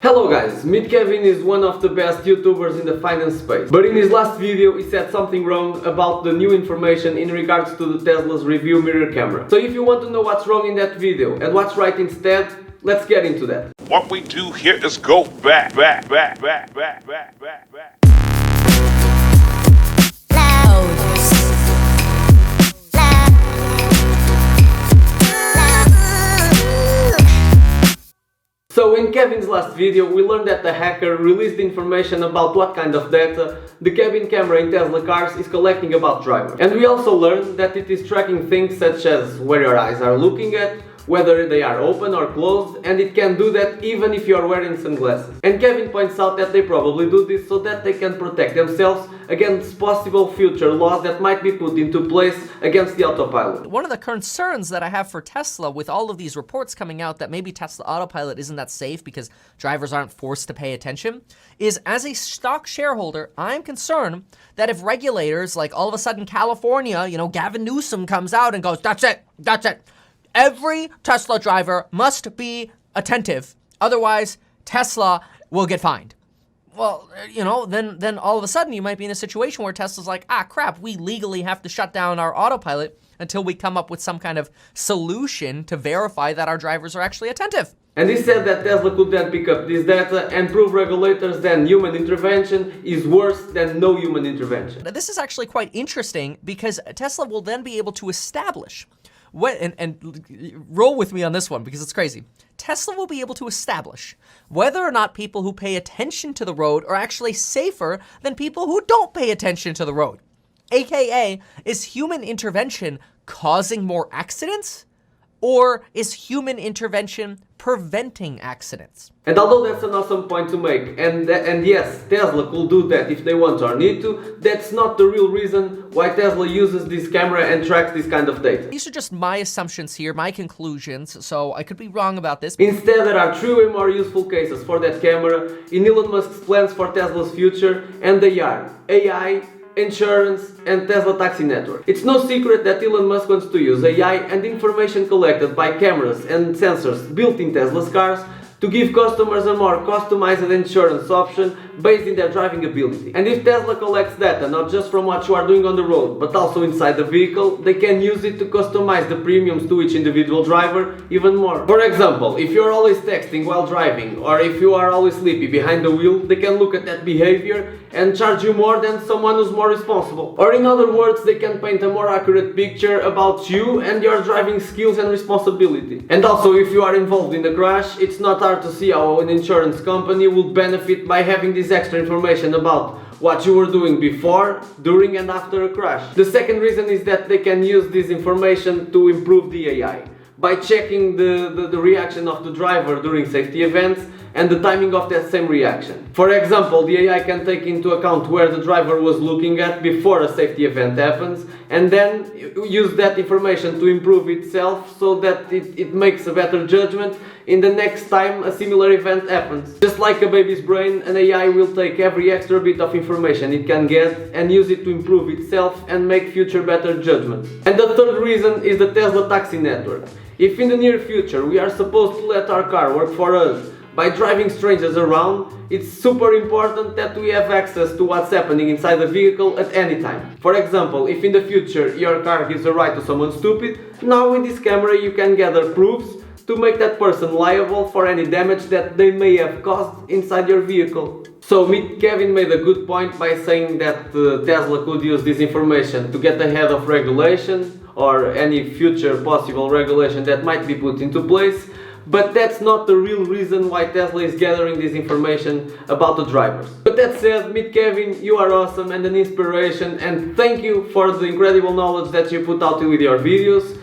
Hello guys, Meet Kevin is one of the best YouTubers in the finance space, but in his last video he said something wrong about the new information in regards to the Tesla's review mirror camera. So if you want to know what's wrong in that video and what's right instead, let's get into that. What we do here is go back. So in Kevin's last video we learned that the hacker released information about what kind of data the cabin camera in Tesla cars is collecting about drivers. And we also learned that it is tracking things such as where your eyes are looking at, whether they are open or closed, and it can do that even if you are wearing sunglasses. And Kevin points out that they probably do this so that they can protect themselves against possible future laws that might be put into place against the autopilot. One of the concerns that I have for Tesla with all of these reports coming out that maybe Tesla autopilot isn't that safe because drivers aren't forced to pay attention is, as a stock shareholder, I'm concerned that if regulators, like all of a sudden California, Gavin Newsom comes out and goes, that's it. Every Tesla driver must be attentive, otherwise Tesla will get fined. Well, then all of a sudden you might be in a situation where Tesla's like, crap, we legally have to shut down our autopilot until we come up with some kind of solution to verify that our drivers are actually attentive. And he said that Tesla could then pick up this data and prove regulators that human intervention is worse than no human intervention. Now, this is actually quite interesting because Tesla will then be able to establish and roll with me on this one because it's crazy. Tesla will be able to establish whether or not people who pay attention to the road are actually safer than people who don't pay attention to the road. AKA, is human intervention causing more accidents? Or is human intervention preventing accidents? And although that's an awesome point to make, and yes, Tesla could do that if they want or need to, that's not the real reason why Tesla uses this camera and tracks this kind of data. These are just my assumptions here, my conclusions, so I could be wrong about this. Instead, there are three way more useful cases for that camera in Elon Musk's plans for Tesla's future, and they are AI, insurance, and Tesla taxi network. It's no secret that Elon Musk wants to use AI and information collected by cameras and sensors built in Tesla's cars to give customers a more customized insurance option based in their driving ability. And if Tesla collects data not just from what you are doing on the road, but also inside the vehicle, they can use it to customize the premiums to each individual driver even more. For example, if you're always texting while driving, or if you are always sleepy behind the wheel, they can look at that behavior and charge you more than someone who's more responsible. Or in other words, they can paint a more accurate picture about you and your driving skills and responsibility. And also, if you are involved in the crash, it's not hard to see how an insurance company would benefit by having this extra information about what you were doing before, during and after a crash. The second reason is that they can use this information to improve the AI by checking the reaction of the driver during safety events and the timing of that same reaction. For example, the AI can take into account where the driver was looking at before a safety event happens and then use that information to improve itself so that it makes a better judgment in the next time a similar event happens. Just like a baby's brain, an AI will take every extra bit of information it can get and use it to improve itself and make future better judgments. And the third reason is the Tesla taxi network. If in the near future we are supposed to let our car work for us by driving strangers around, it's super important that we have access to what's happening inside the vehicle at any time. For example, if in the future your car gives a ride to someone stupid, now with this camera you can gather proofs to make that person liable for any damage that they may have caused inside your vehicle. So Kevin made a good point by saying that Tesla could use this information to get ahead of regulation or any future possible regulation that might be put into place. But that's not the real reason why Tesla is gathering this information about the drivers. But that said, Meet Kevin, you are awesome and an inspiration, and thank you for the incredible knowledge that you put out with your videos.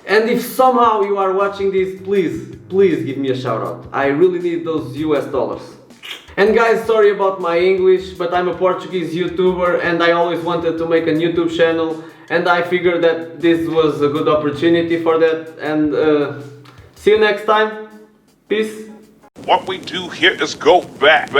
And if somehow you are watching this, please give me a shout out. I really need those US dollars. And guys, sorry about my English, but I'm a Portuguese YouTuber and I always wanted to make a YouTube channel, and I figured that this was a good opportunity for that. And see you next time. Peace. What we do here is go back.